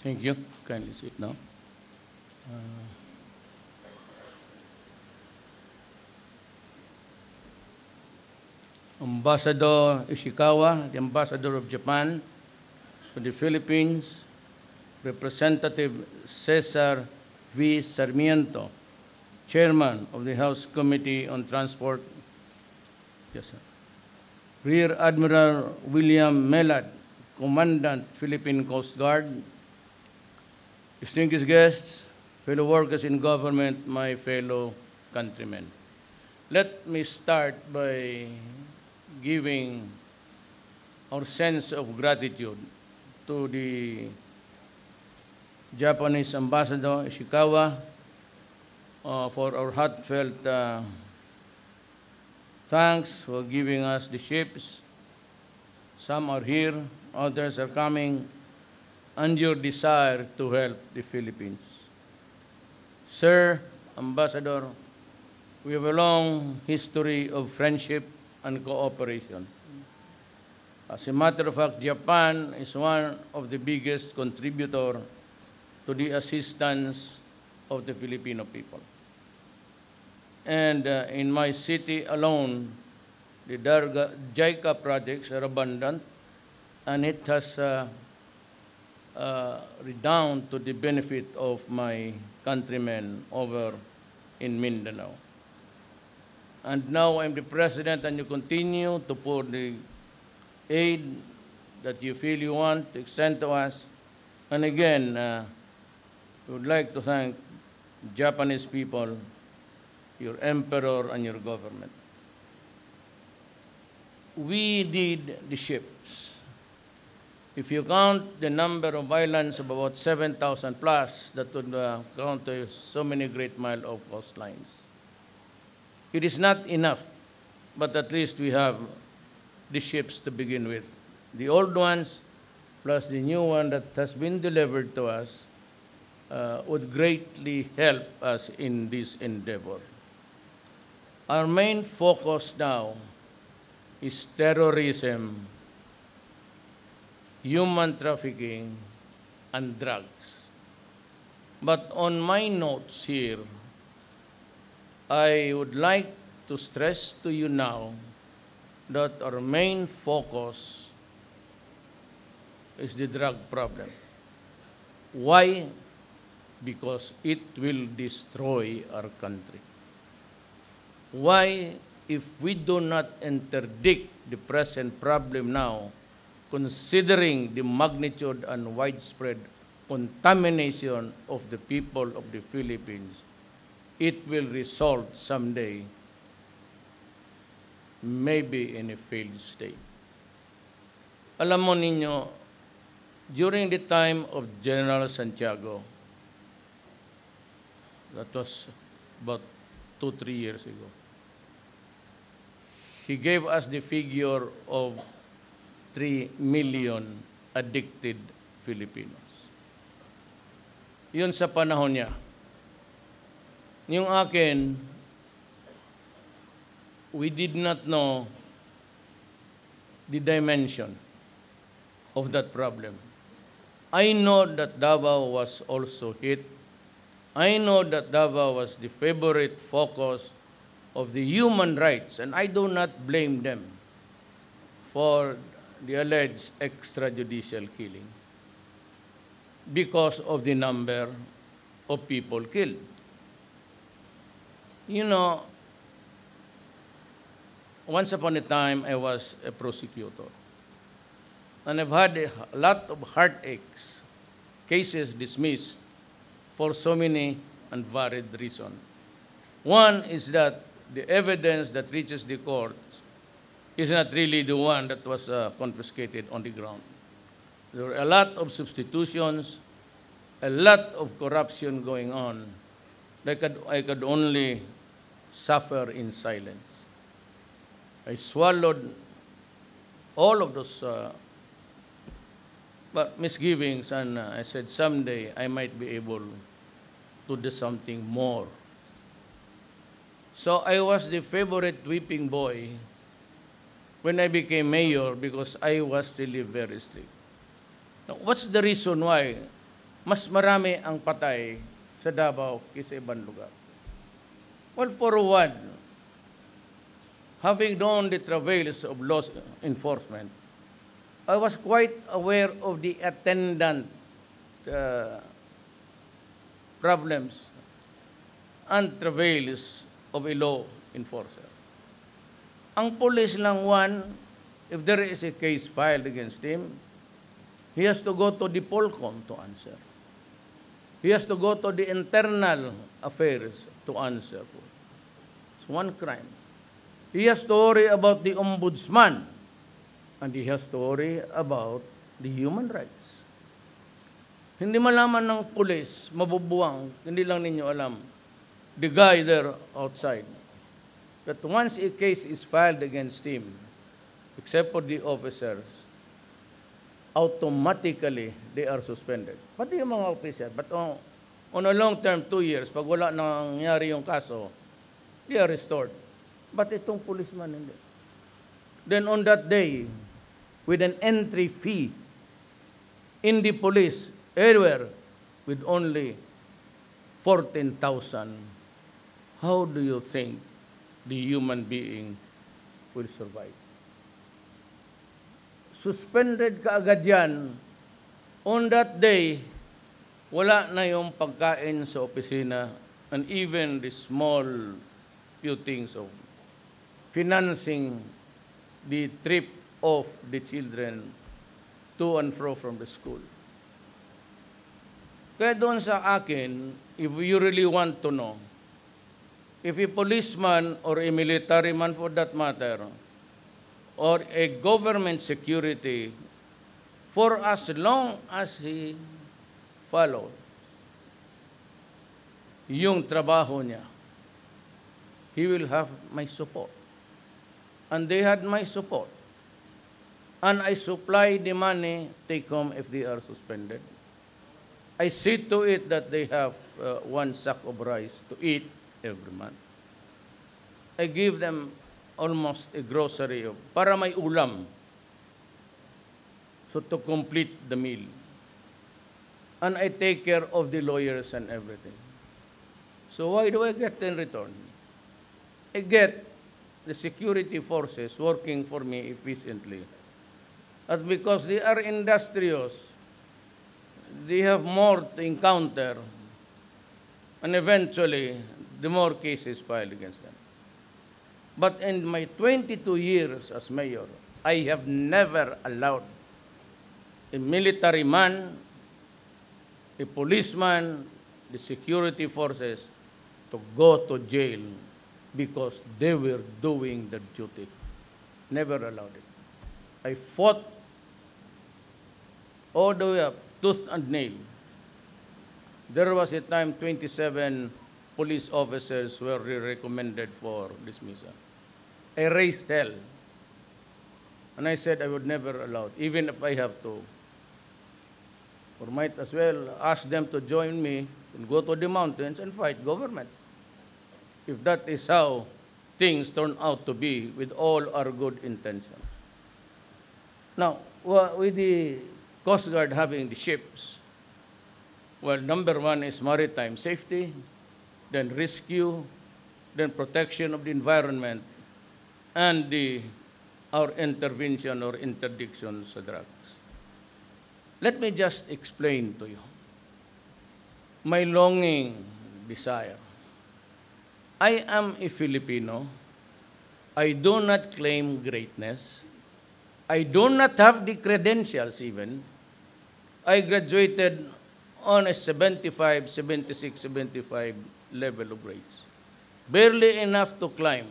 Thank you. Kindly sit now. Ambassador Ishikawa, the Ambassador of Japan to the Philippines, Representative Cesar V. Sarmiento, Chairman of the House Committee on Transport. Yes, sir. Rear Admiral William Melad, Commandant, Philippine Coast Guard. Distinguished guests, fellow workers in government, my fellow countrymen. Let me start by giving our sense of gratitude to the Japanese Ambassador Ishikawa for our heartfelt thanks for giving us the ships. Some are here, others are coming, and your desire to help the Philippines. Sir, Ambassador, we have a long history of friendship and cooperation. As a matter of fact, Japan is one of the biggest contributors to the assistance of the Filipino people. And in my city alone, the JICA projects are abundant, and it has redound to the benefit of my countrymen over in Mindanao. And now I'm the president, and you continue to pour the aid that you feel you want to extend to us. And again, we would like to thank Japanese people, your emperor, and your government. We need the ships. If you count the number of islands of about 7,000 plus, that would count to so many great miles of coastlines. It is not enough, but at least we have the ships to begin with. The old ones, plus the new one that has been delivered to us, would greatly help us in this endeavor. Our main focus now is terrorism, human trafficking, and drugs. But on my notes here, I would like to stress to you now that our main focus is the drug problem. Why? Because it will destroy our country. Why? If we do not interdict the present problem now, considering the magnitude and widespread contamination of the people of the Philippines, it will result someday maybe in a failed state. Alam mo ninyo, during the time of General Santiago, that was about 2-3 years ago, he gave us the figure of 3 million addicted Filipinos. Yun sa panahon niya. Yung akin, we did not know the dimension of that problem. I know that Davao was also hit. I know that Davao was the favorite focus of the human rights, and I do not blame them for the alleged extrajudicial killing because of the number of people killed. You know, once upon a time, I was a prosecutor. And I've had a lot of heartaches, cases dismissed for so many and varied reasons. One is that the evidence that reaches the court is not really the one that was confiscated on the ground. There were a lot of substitutions, a lot of corruption going on. I could only suffer in silence. I swallowed all of those misgivings, and I said someday I might be able to do something more. So I was the favorite whipping boy when I became mayor because I was really very strict. Now, what's the reason why mas marami ang patay sa Davao kaysa ibang lugar. Well, for one, having known the travails of law enforcement, I was quite aware of the attendant problems and travails of a law enforcer. Ang police lang, one, if there is a case filed against him, he has to go to the Polcom to answer. He has to go to the internal affairs to answer for. It's one crime. He has to worry about the ombudsman, and he has to worry about the human rights. Hindi malaman ng pulis, mabubuwang, hindi lang ninyo alam, the guy there outside, that once a case is filed against him, except for the officers, automatically they are suspended. Pati yung mga officers, but on a long term, 2 years, pag wala nangyari yung kaso, they are restored. But itong policeman, hindi. Then on that day, with an entry fee in the police, anywhere, with only 14,000, how do you think the human being will survive? Suspended ka agad yan. On that day, wala na yung pagkain sa opisina, and even the small few things of financing the trip of the children to and fro from the school. Kaya doon sa akin, if you really want to know, if a policeman or a military man for that matter, or a government security, for as long as he followed yung trabaho niya, he will have my support. And they had my support. And I supply the money take home if they are suspended. I see to it that they have 1 sack of rice to eat every month. I give them almost a grocery of, para may ulam. So to complete the meal. And I take care of the lawyers and everything. So why do I get in return? I get the security forces working for me efficiently. And because they are industrious, they have more to encounter, and eventually, the more cases filed against them. But in my 22 years as mayor, I have never allowed a military man, a policeman, the security forces to go to jail because they were doing their duty. Never allowed it. I fought all the way up, tooth and nail. There was a time 27 police officers were recommended for dismissal. I raised hell. And I said I would never allow it, even if I have to. Or might as well ask them to join me and go to the mountains and fight government. If that is how things turn out to be with all our good intentions. Now, with the Coast Guard having the ships, well, number one is maritime safety, then rescue, then protection of the environment, and our intervention or interdiction sa drugs. Let me just explain to you my longing desire. I am a Filipino. I do not claim greatness. I do not have the credentials even. I graduated on a 75, 76, 75 level of grades. Barely enough to climb.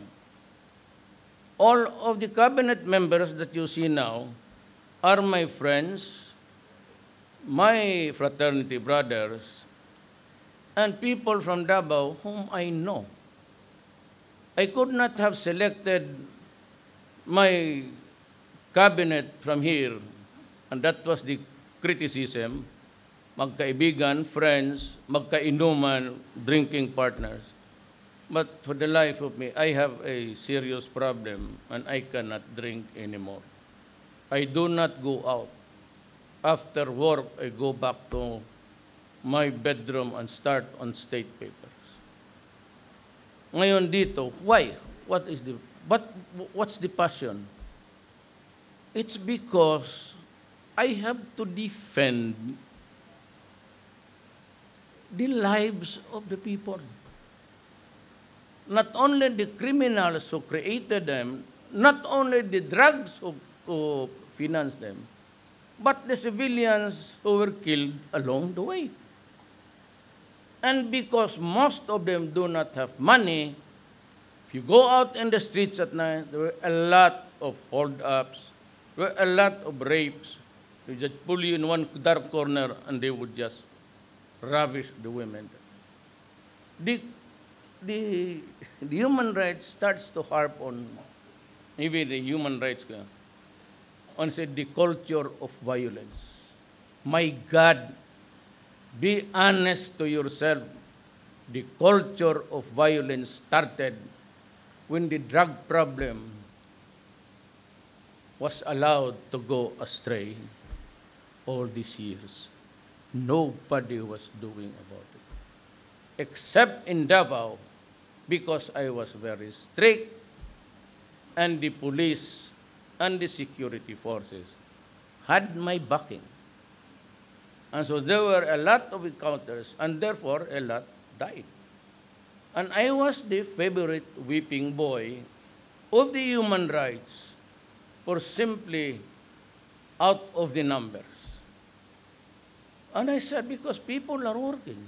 All of the cabinet members that you see now are my friends, my fraternity brothers, and people from Davao whom I know. I could not have selected my cabinet from here, and that was the criticism, magkaibigan, friends, magkainuman, drinking partners. But for the life of me, I have a serious problem and I cannot drink anymore. I do not go out. After work, I go back to my bedroom and start on state papers. Ngayon dito, why? What's the passion? It's because I have to defend the lives of the people. Not only the criminals who created them, not only the drugs who financed them, but the civilians who were killed along the way. And because most of them do not have money, if you go out in the streets at night, there were a lot of hold-ups, there were a lot of rapes. They just pull you in one dark corner and they would just ravish the women. The human rights starts to harp on, maybe the human rights, on say the culture of violence. My God, be honest to yourself. The culture of violence started when the drug problem was allowed to go astray all these years. Nobody was doing about it, except in Davao, because I was very strict, and the police and the security forces had my backing. And so there were a lot of encounters, and therefore a lot died. And I was the favorite weeping boy of the human rights for simply out of the numbers. And I said, because people are working,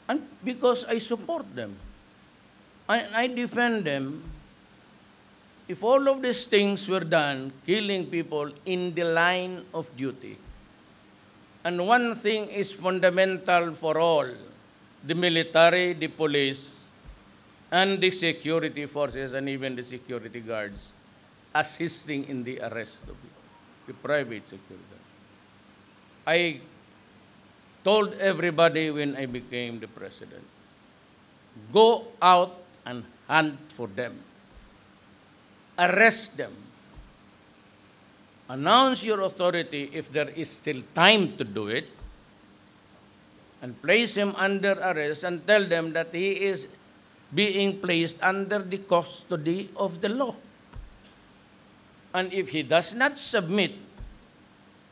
and because I support them, I defend them. If all of these things were done, killing people in the line of duty, and one thing is fundamental for all, the military, the police, and the security forces, and even the security guards, assisting in the arrest of the private security. I told everybody when I became the president, go out and hunt for them. Arrest them. Announce your authority if there is still time to do it, and place him under arrest and tell them that he is being placed under the custody of the law. And if he does not submit,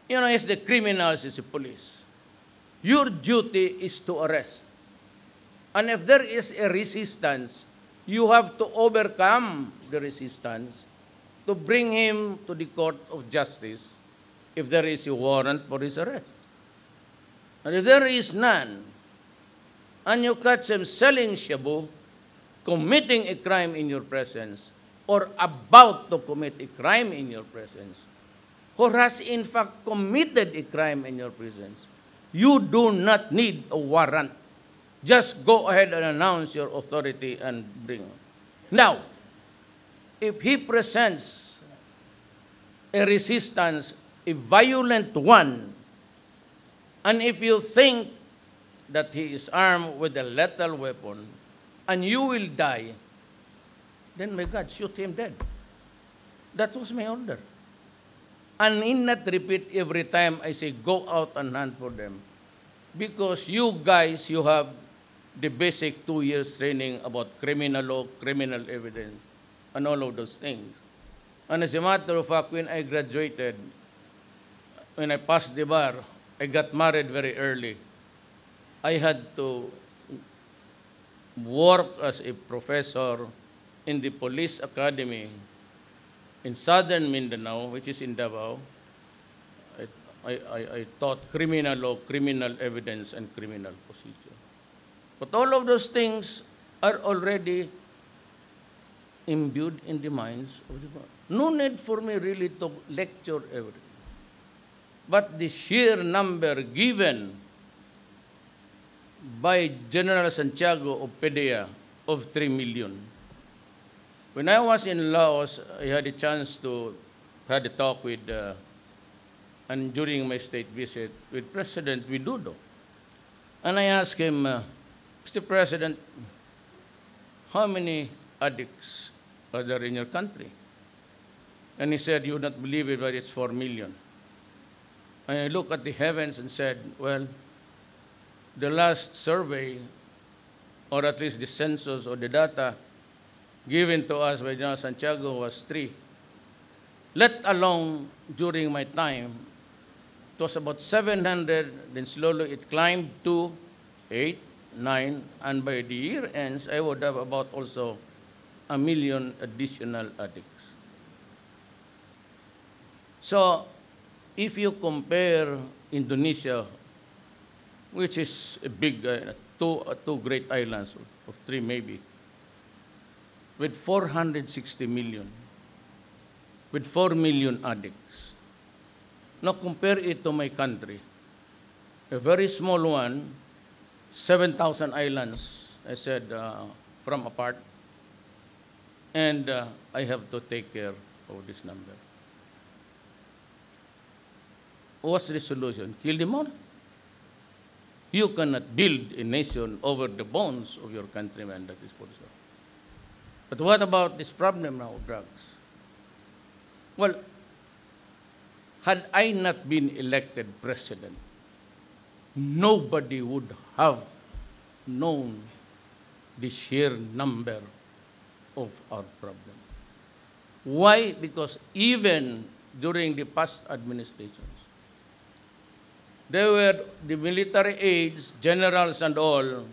it's the criminals, it's the police. Your duty is to arrest. And if there is a resistance, you have to overcome the resistance to bring him to the court of justice if there is a warrant for his arrest. And if there is none, and you catch him selling shabu, committing a crime in your presence, or about to commit a crime in your presence, or has in fact committed a crime in your presence, you do not need a warrant. Just go ahead and announce your authority and bring him. Now, if he presents a resistance, a violent one, and if you think that he is armed with a lethal weapon, and you will die, then may God shoot him dead. That was my order. And in not repeat every time I say, go out and hunt for them. Because you guys, you have the basic 2 years training about criminal law, criminal evidence, and all of those things. And as a matter of fact, when I graduated, when I passed the bar, I got married very early. I had to work as a professor in the police academy in southern Mindanao, which is in Davao. I taught criminal law, criminal evidence, and criminal procedure. But all of those things are already imbued in the minds of the people. No need for me really to lecture everything. But the sheer number given by General Santiago of PDEA of 3 million. When I was in Laos, I had a chance to have a talk with, and during my state visit, with President Widodo. And I asked him, Mr. President, how many addicts are there in your country? And he said, you would not believe it, but it's 4 million. And I looked at the heavens and said, well, the last survey, or at least the census or the data given to us by General Santiago was 3. Let alone during my time, it was about 700, then slowly it climbed to 8, 9, and by the year ends, I would have about also 1 million additional addicts. So, if you compare Indonesia, which is a big, two great islands, or 3 maybe, with 460 million, with 4 million addicts. Now compare it to my country, a very small one, 7,000 islands, I said, from apart, and I have to take care of this number. What's the solution? Kill them all? You cannot build a nation over the bones of your countrymen, that is for sure. But what about this problem now of drugs? Well, had I not been elected president, nobody would have known the sheer number of our problem. Why? Because even during the past administrations, there were the military aides, generals and all,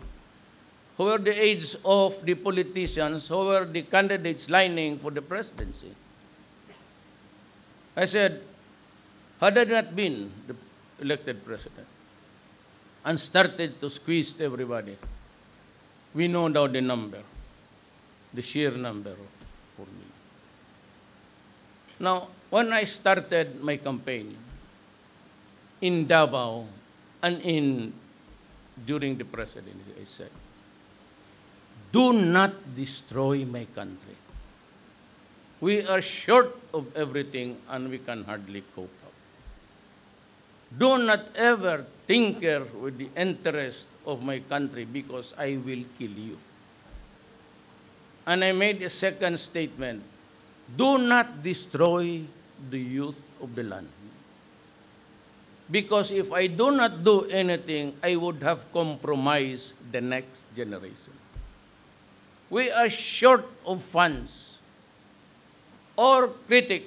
who were the aides of the politicians, who were the candidates lining for the presidency. I said, had I not been the elected president and started to squeeze everybody, we know now the number, the sheer number of 4 million. Now, when I started my campaign in Davao and during the presidency, I said, do not destroy my country. We are short of everything and we can hardly cope up. Do not ever tinker with the interest of my country because I will kill you. And I made a second statement. Do not destroy the youth of the land. Because if I do not do anything, I would have compromised the next generation. We are short of funds. Or critic,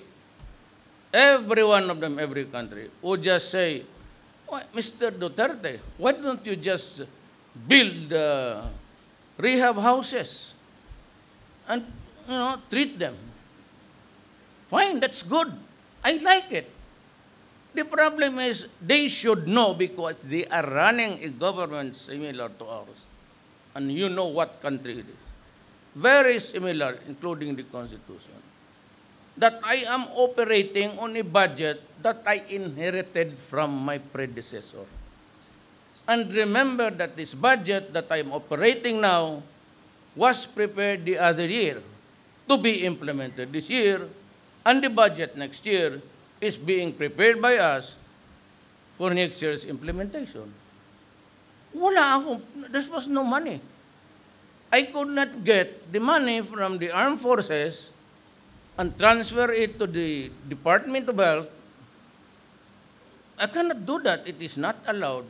every one of them, every country, would just say, oh, Mr. Duterte, why don't you just build rehab houses and treat them? Fine, that's good. I like it. The problem is they should know because they are running a government similar to ours. And you know what country it is. Very similar, including the Constitution. That I am operating on a budget that I inherited from my predecessor. And remember that this budget that I am operating now was prepared the other year to be implemented this year, and the budget next year is being prepared by us for next year's implementation. There was no money. I could not get the money from the armed forces and transfer it to the Department of Health. I cannot do that. It is not allowed.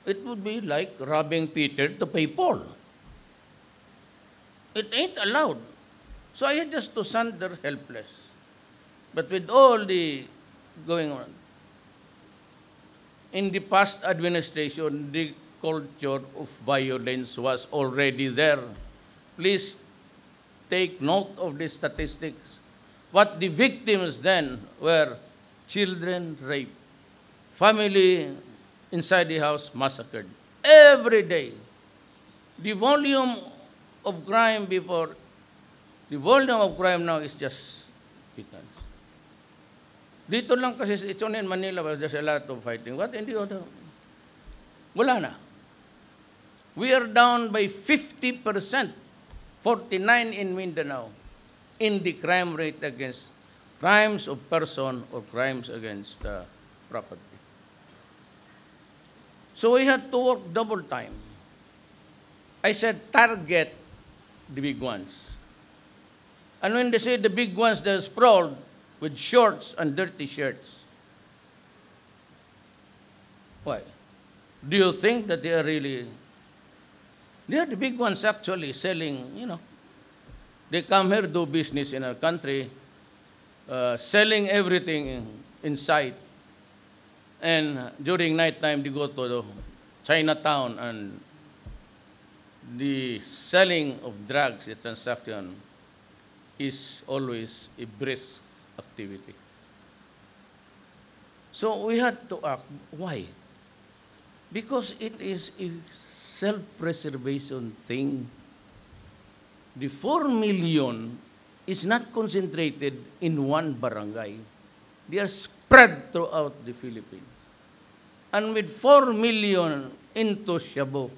It would be like robbing Peter to pay Paul. It ain't allowed. So I had just to sunder helpless. But with all the going on, in the past administration, the culture of violence was already there. Please take note of the statistics. What the victims then were children raped, family inside the house massacred. Every day. The volume of crime before, the volume of crime now is just pittance. Dito lang kasi, it's only in Manila, but there's a lot of fighting. What in the other? Wala na. We are down by 50%, 49 in Mindanao, in the crime rate against crimes of person or crimes against property. So we had to work double time. I said, target the big ones. And when they say the big ones, they're sprawled with shorts and dirty shirts. Why? Do you think that they are really, they are the big ones actually selling, they come here, do business in our country, selling everything in sight. And during nighttime, they go to the Chinatown, and the selling of drugs, the transaction, is always a brisk activity. So we had to act. Why? Because it is a self-preservation thing. The 4 million is not concentrated in one barangay. They are spread throughout the Philippines. And with 4 million into Shabu,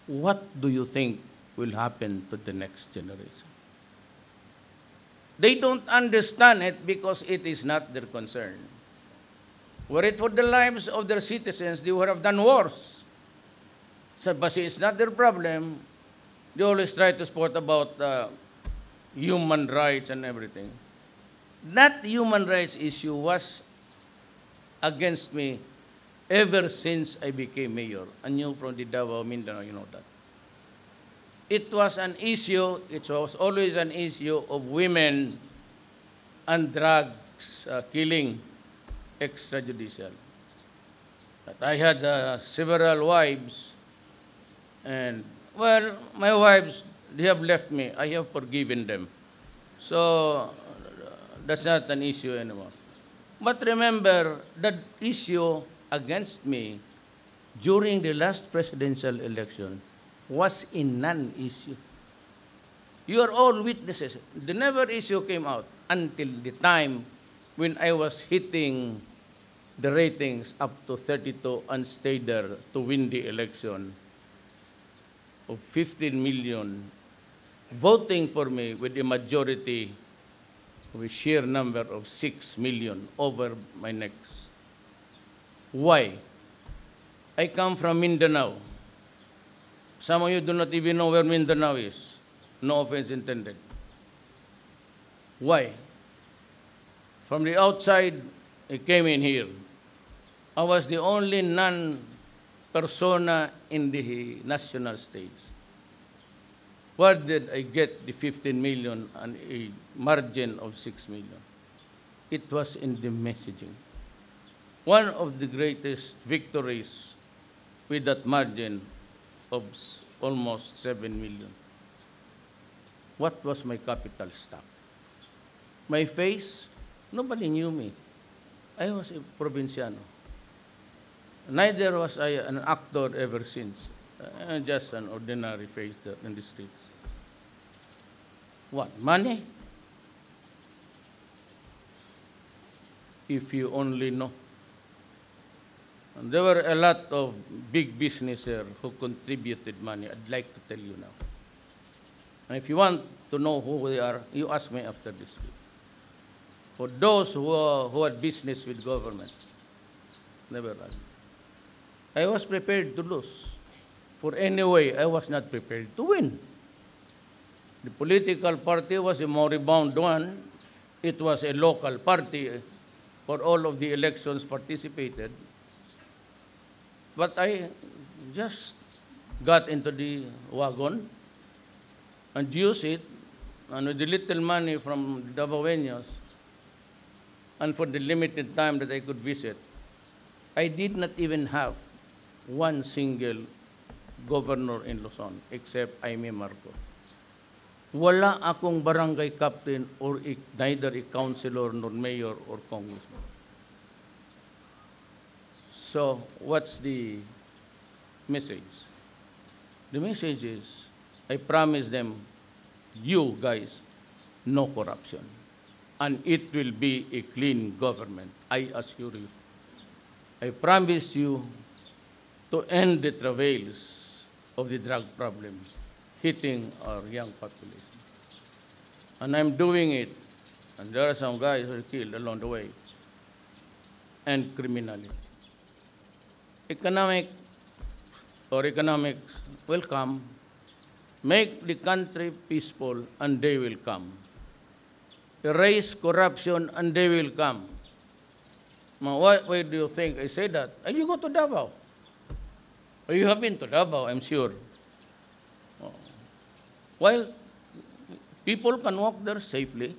what do you think will happen to the next generation? They don't understand it because it is not their concern. Were it for the lives of their citizens, they would have done worse. So, but it's not their problem. They always try to sport about human rights and everything. That human rights issue was against me ever since I became mayor. And you from the Davao, Mindanao, you know that. It was an issue, it was always an issue of women and drugs killing extrajudicial. But I had several wives, and, well, my wives, they have left me. I have forgiven them. So that's not an issue anymore. But remember, that issue against me during the last presidential election was a non-issue. You are all witnesses. The never issue came out until the time when I was hitting the ratings up to 32 and stayed there to win the election of 15 million voting for me with a majority of a sheer number of 6 million over my necks. Why? I come from Mindanao. Some of you do not even know where Mindanao is. No offense intended. Why? From the outside, I came in here. I was the only non-persona in the national stage. Where did I get the 15 million and a margin of 6 million? It was in the messaging. One of the greatest victories with that margin of almost 7 million. What was my capital stock? My face, nobody knew me. I was a provinciano. Neither was I an actor ever since. Just an ordinary face there in the streets. What? Money? If you only know. And there were a lot of big businesses who contributed money. I'd like to tell you now. And if you want to know who they are, you ask me after this week. For those who had business with government, never had. I was prepared to lose. For anyway, I was not prepared to win. The political party was a moribund one. It was a local party for all of the elections participated. But I just got into the wagon and used it, and with the little money from the Davaoeños, and for the limited time that I could visit, I did not even have one single governor in Luzon except Jaime Marco. Wala akong barangay captain or neither a councilor nor mayor or congressman. So what's the message? The message is, I promise them, you guys, no corruption. And it will be a clean government, I assure you. I promise you to end the travails of the drug problem hitting our young population. And I'm doing it, and there are some guys who are killed along the way, and criminality. Economics will come, make the country peaceful, and they will come. Erase corruption, and they will come. Now, why do you think I say that? And you go to Davao. You have been to Davao, I'm sure. Oh. Well, people can walk there safely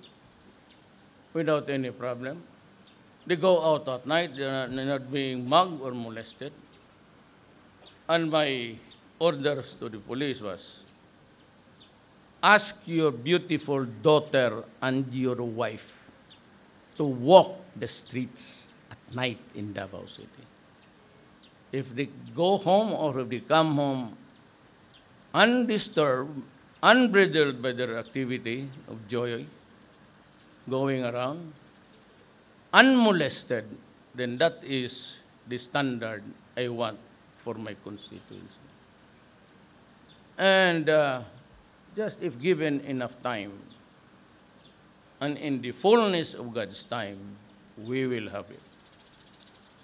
without any problem. They go out at night, they're not being mugged or molested. And my orders to the police was, ask your beautiful daughter and your wife to walk the streets at night in Davao City. If they go home or if they come home undisturbed, unbridled by their activity of joy, going around, unmolested, then that is the standard I want for my constituency. And just if given enough time, and in the fullness of God's time, we will have it.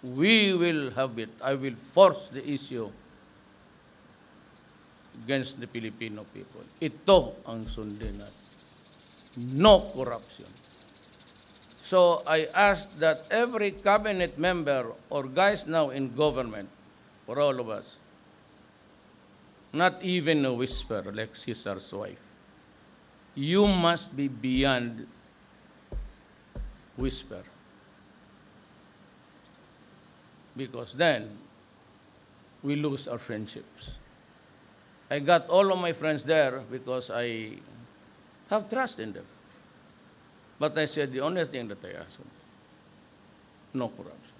We will have it. I will force the issue against the Filipino people. Ito ang sundin natin. No corruption. So I ask that every cabinet member or guys now in government, for all of us, not even a whisper like Caesar's wife. You must be beyond whisper. Because then, we lose our friendships. I got all of my friends there because I have trust in them. But I said the only thing that I ask them, no corruption.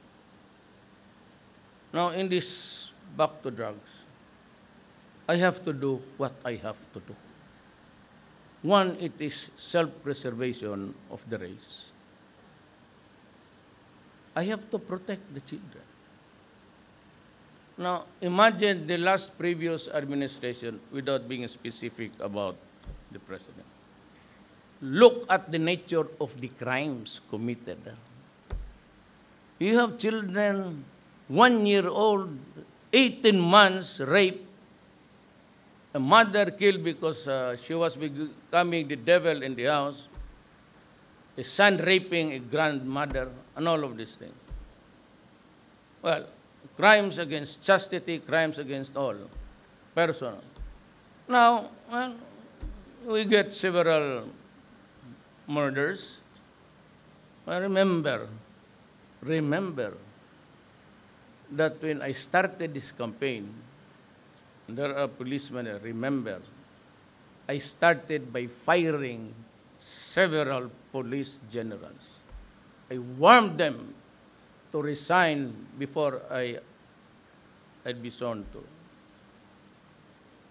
Now, in this back to drugs, I have to do what I have to do. One, it is self-preservation of the race. I have to protect the children. Now, imagine the last previous administration without being specific about the president. Look at the nature of the crimes committed. You have children, 1 year old, 18 months, raped, a mother killed because she was becoming the devil in the house, a son raping a grandmother, and all of these things. Well, crimes against chastity, crimes against all, personal. Now, well, we get several murders. But remember that when I started this campaign, there are policemen, remember, I started by firing several police generals. I warned them to resign before I'd be sworn to.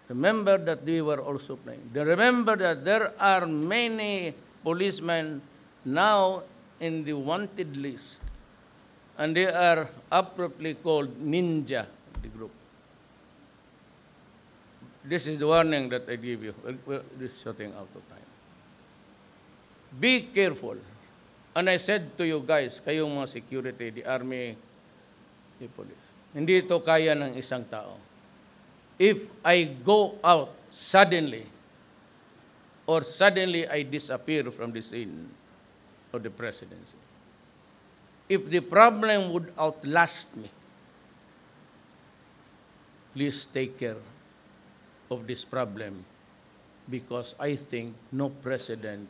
Remember that they were also playing. Remember that there are many policemen now in the wanted list, and they are appropriately called ninja, the group. This is the warning that I give you. This is shutting out of time. Be careful. And I said to you guys, kayong mga security, the army, the police, hindi ito kaya ng isang tao. If I go out suddenly, or suddenly I disappear from the scene of the presidency, if the problem would outlast me, please take care of this problem, because I think no president,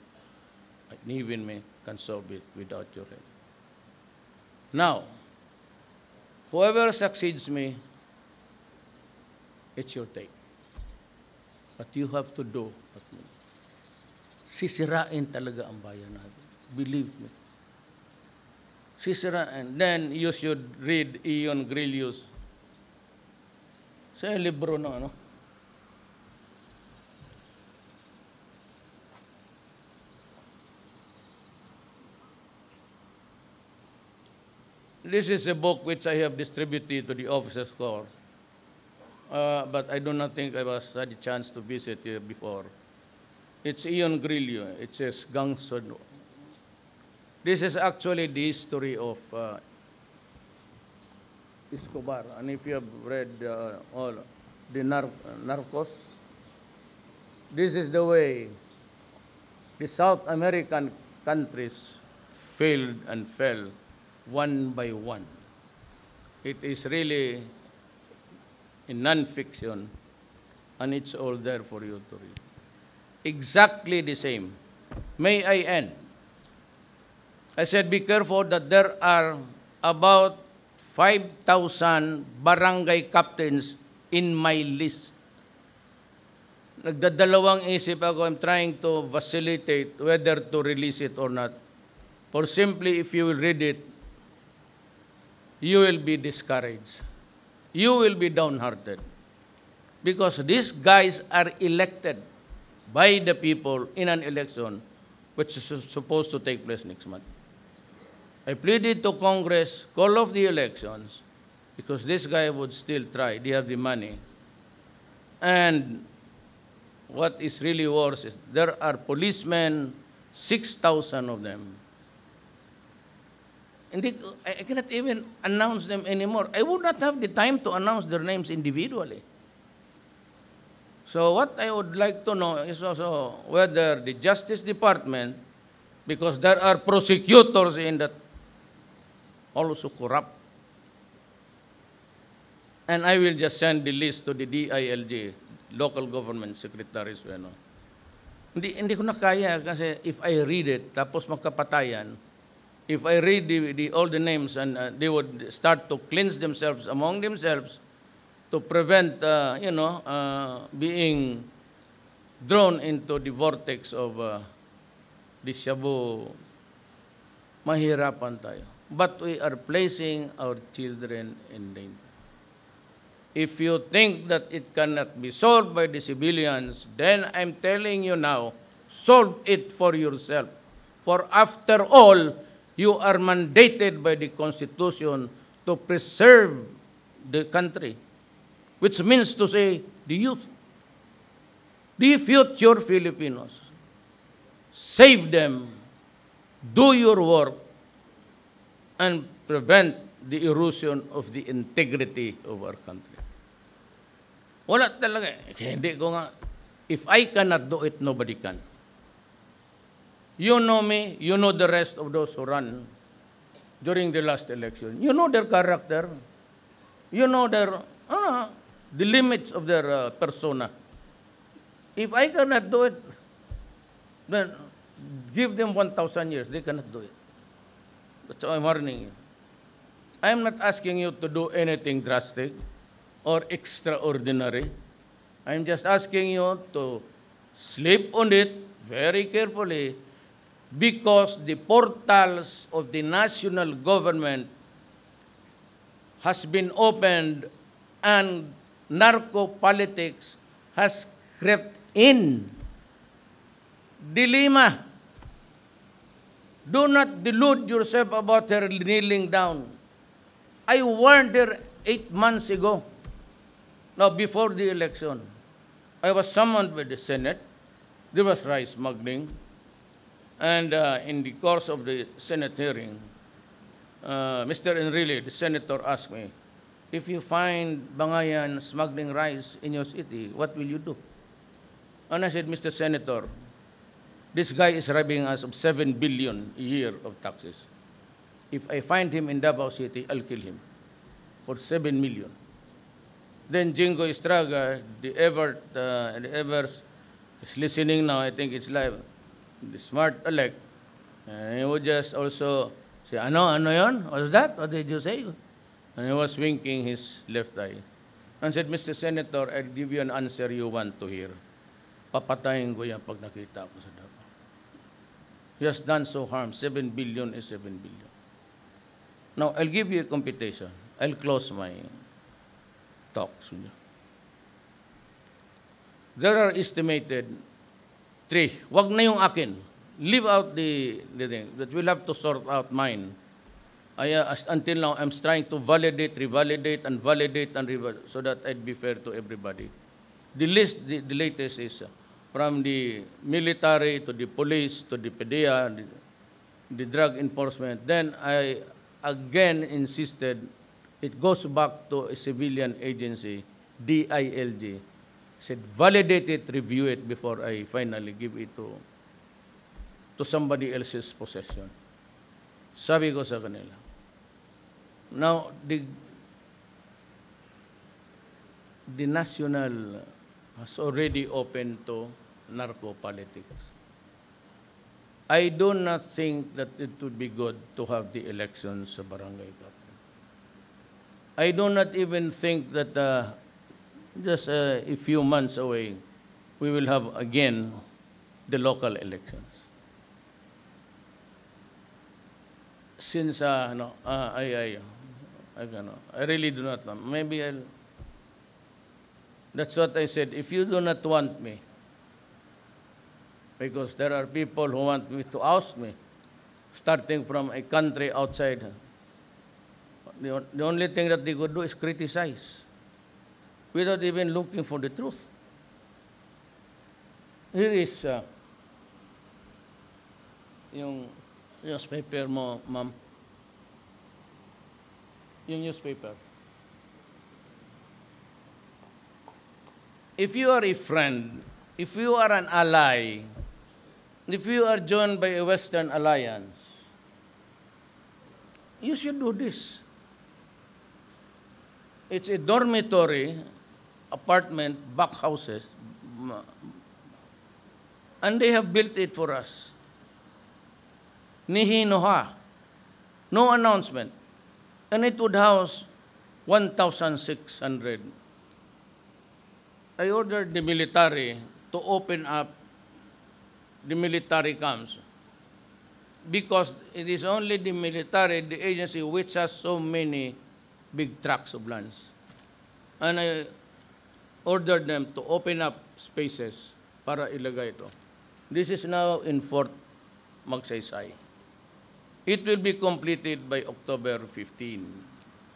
even me, can solve it without your help. Now, whoever succeeds me, it's your take. But you have to do what me. Sisirain talaga ang bayan natin. Believe me. Sisirain. Then you should read Ion Grillius sa libro na ano. This is a book which I have distributed to the officers' corps, but I do not think I had a chance to visit here before. It's Ion Grillo. It says Gangson. This is actually the history of Escobar. And if you have read all the Narcos, this is the way the South American countries failed and fell one by one. It is really in non-fiction, and it's all there for you to read. Exactly the same. May I end? I said, be careful that there are about 5,000 barangay captains in my list. Nagdadalawang isip ako, I'm trying to facilitate whether to release it or not. For simply, if you will read it, you will be discouraged. You will be downhearted. Because these guys are elected by the people in an election which is supposed to take place next month. I pleaded to Congress, call off the elections, because this guy would still try. They have the money. And what is really worse is there are policemen, 6,000 of them. And I cannot even announce them anymore. I would not have the time to announce their names individually. So what I would like to know is also whether the Justice Department, because there are prosecutors in that, also corrupt. And I will just send the list to the DILG, local government secretaries. Hindi ko na kaya kasi if I read it, tapos magkapatayan, if I read all the names and they would start to cleanse themselves among themselves to prevent, being drawn into the vortex of the shabu, mahirapan tayo. But we are placing our children in danger. If you think that it cannot be solved by the civilians, then I'm telling you now, solve it for yourself. For after all, you are mandated by the Constitution to preserve the country, which means to say the youth, the future Filipinos. Save them, do your work, and prevent the erosion of the integrity of our country. Wala talaga. Hindi ko nga. If I cannot do it, nobody can. You know me, you know the rest of those who run during the last election. You know their character. You know their, the limits of their persona. If I cannot do it, then give them 1,000 years. They cannot do it. That's why I'm warning you. I am not asking you to do anything drastic or extraordinary. I'm just asking you to sleep on it very carefully because the portals of the national government has been opened and narco-politics has crept in. Dilemma. Do not delude yourself about her kneeling down. I warned her 8 months ago, now before the election. I was summoned by the Senate. There was rice smuggling. And in the course of the Senate hearing, Mr. Enrile, the senator, asked me, if you find Bangayan smuggling rice in your city, what will you do? And I said, Mr. Senator, this guy is robbing us of 7 billion a year of taxes. If I find him in Davao City, I'll kill him for 7 million. Then Jingo Estraga, the Evers is listening now, I think it's live, the smart elect, and he would just also say, ano yon? What's that? What did you say? And he was winking his left eye. And said, Mr. Senator, I'll give you an answer you want to hear. Papatayin ko yan pag nakita ko sa Davao. He has done so harm. 7 billion is 7 billion. Now, I'll give you a computation. I'll close my talks with you. There are estimated 3. Wag na yung akin. Leave out the thing. That we'll have to sort out mine. Until now, I'm trying to validate, revalidate, and validate, and revalidate, so that I'd be fair to everybody. The list, the latest is from the military to the police to the PDEA, the drug enforcement. Then I again insisted it goes back to a civilian agency, DILG. Said validate it, review it before I finally give it to somebody else's possession. Sabi ko sa kanila. Now, the national has already opened to narco politics. I do not think that it would be good to have the elections sa barangay captain. I do not even think that just a few months away, we will have again the local elections. Since I really do not know. Maybe that's what I said. If you do not want me, because there are people who want me to oust me, starting from a country outside. The only thing that they could do is criticize, without even looking for the truth. Here is yung newspaper mo, ma'am. Yung newspaper. If you are a friend, if you are an ally, if you are joined by a Western alliance, you should do this. It's a dormitory, apartment, back houses, and they have built it for us. Nihinoha, no announcement, and it would house 1,600. I ordered the military to open up the military camps because it is only the military, the agency, which has so many big tracts of lands. And I ordered them to open up spaces para ilagay ito. This is now in Fort Magsaysay. It will be completed by October 15.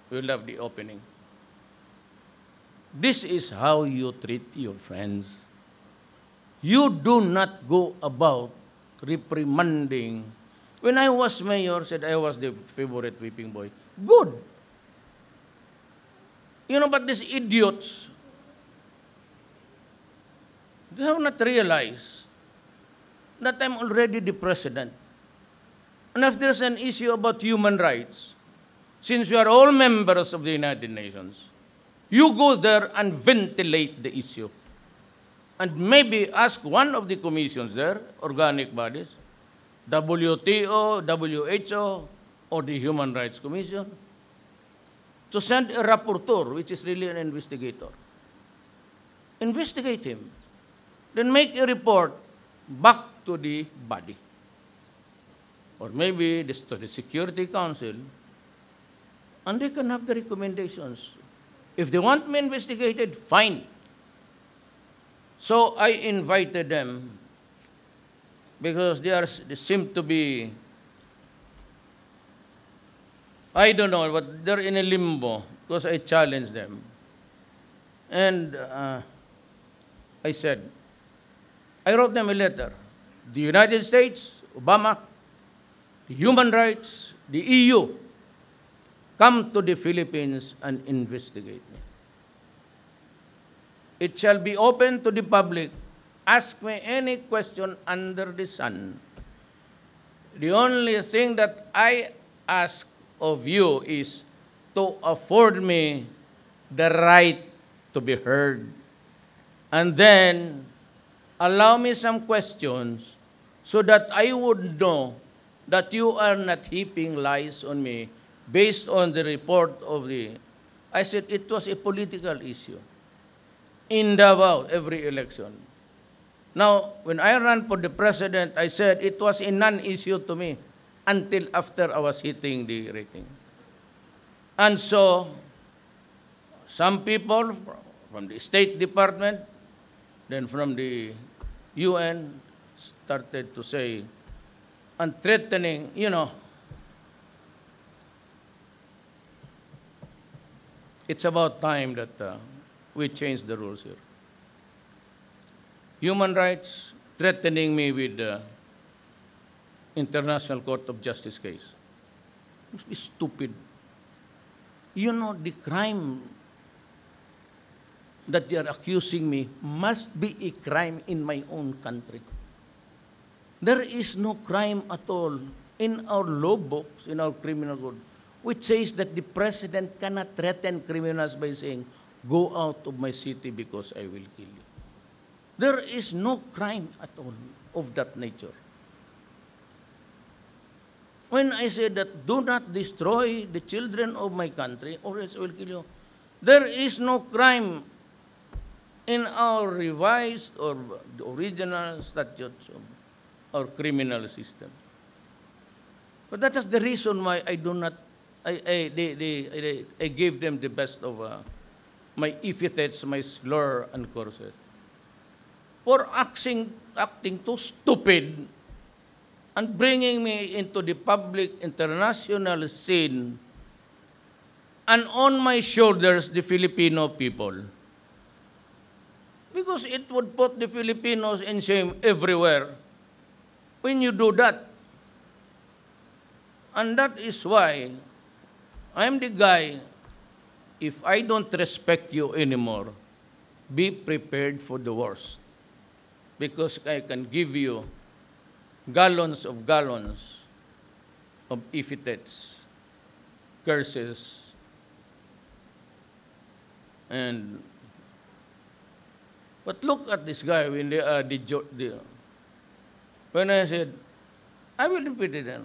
We will have the opening. This is how you treat your friends. You do not go about reprimanding. When I was mayor, said I was the favorite whipping boy. Good. You know, but these idiots, they have not realized that I'm already the president. And if there's an issue about human rights, since we are all members of the United Nations, you go there and ventilate the issue. And maybe ask one of the commissions there, organic bodies, WTO, WHO, or the Human Rights Commission, to send a rapporteur, which is really an investigator. Investigate him. Then make a report back to the body. Or maybe to the Security Council, and they can have the recommendations. If they want me investigated, fine. So I invited them because they seem to be, I don't know, but they're in a limbo because I challenged them. And I said, I wrote them a letter. The United States, Obama, the human rights, the EU, come to the Philippines and investigate me. It shall be open to the public. Ask me any question under the sun. The only thing that I ask of you is to afford me the right to be heard. And then allow me some questions so that I would know that you are not heaping lies on me based on the report of the... I said it was a political issue. In Davao, every election. Now, when I ran for the president, I said it was a non-issue to me until after I was hitting the rating. And so, some people from the State Department, then from the UN, started to say, and threatening, you know, it's about time that we change the rules here. Human rights, threatening me with the International Court of Justice case. Must be stupid. You know, the crime that they are accusing me must be a crime in my own country. There is no crime at all in our law books, in our criminal code, which says that the president cannot threaten criminals by saying, Go out of my city because I will kill you. There is no crime at all of that nature. When I say that, do not destroy the children of my country, or else I will kill you, there is no crime in our revised or the original statutes of our criminal system. But that is the reason why I do not, I gave them the best of my epithets, my slur and curses. For acting too stupid and bringing me into the public international scene, and on my shoulders the Filipino people. Because it would put the Filipinos in shame everywhere when you do that. And that is why I'm the guy, if I don't respect you anymore, be prepared for the worst. Because I can give you gallons of epithets, curses, and but look at this guy when when I said, I will repeat it.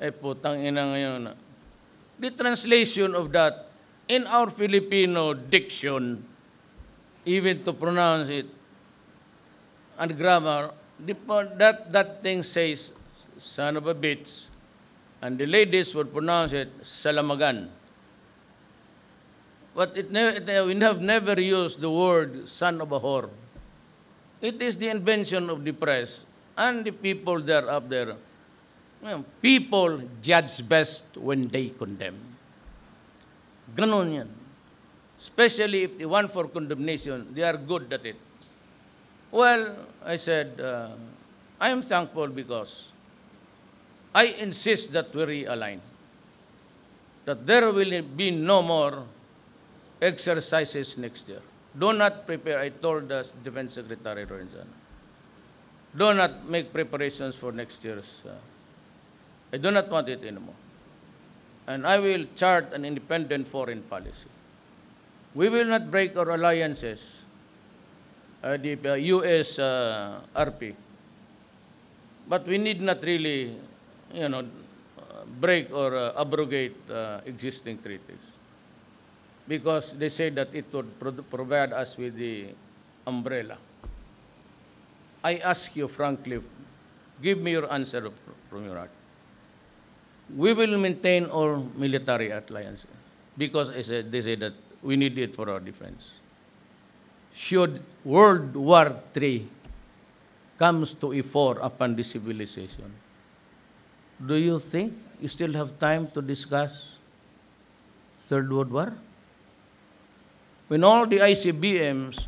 Eh, putang ina ngayon. The translation of that in our Filipino diction, even to pronounce it, and grammar, that thing says, son of a bitch, and the ladies would pronounce it, salamagan. But we have never used the word son of a whore. It is the invention of the press and the people there up there. People judge best when they condemn. Ganon yan. Especially if they want for condemnation, they are good at it. Well, I said, I am thankful because I insist that we realign. That there will be no more exercises next year. Do not prepare, I told the Defense Secretary Lorenzana, do not make preparations for next year's. I do not want it anymore. And I will chart an independent foreign policy. We will not break our alliances, the U.S. RP. But we need not really, break or abrogate existing treaties. Because they say that it would provide us with the umbrella. I ask you frankly, give me your answer from your heart. We will maintain our military alliance because they say that we need it for our defense. Should World War III comes to a fore upon the civilization, do you think you still have time to discuss Third World War? When all the ICBMs,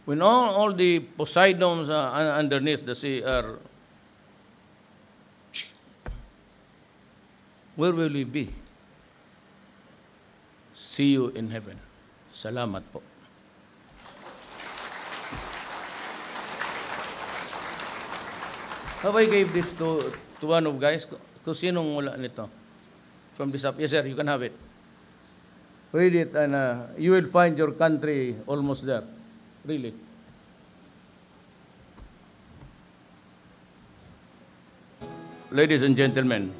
when all the Poseidons underneath the sea are, where will we be? See you in heaven. Salamat po. How I gave this to one of guys, kung sinong mula nito? From this up. Yes, sir, you can have it. Read it and you will find your country almost there. Really. Ladies and gentlemen,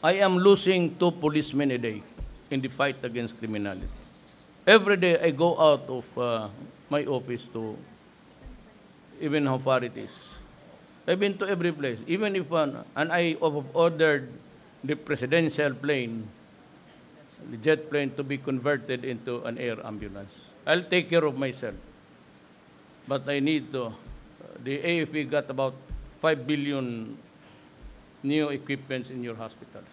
I am losing 2 policemen a day in the fight against criminality. Every day I go out of my office to even how far it is. I've been to every place, even if and I ordered the presidential plane, the jet plane, to be converted into an air ambulance. I'll take care of myself. But I need to, the AFP got about 5 billion new equipments in your hospitals.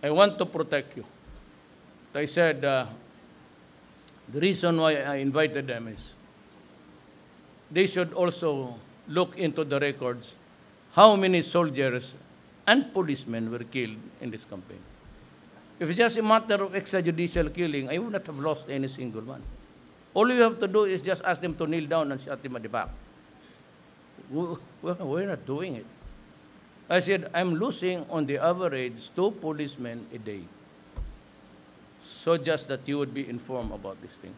I want to protect you. I said, the reason why I invited them is they should also look into the records how many soldiers and policemen were killed in this campaign. If it's just a matter of extrajudicial killing, I would not have lost any single one. All you have to do is just ask them to kneel down and shot him at the back. We're not doing it. I said, I'm losing on the average 2 policemen a day. So just that you would be informed about these things.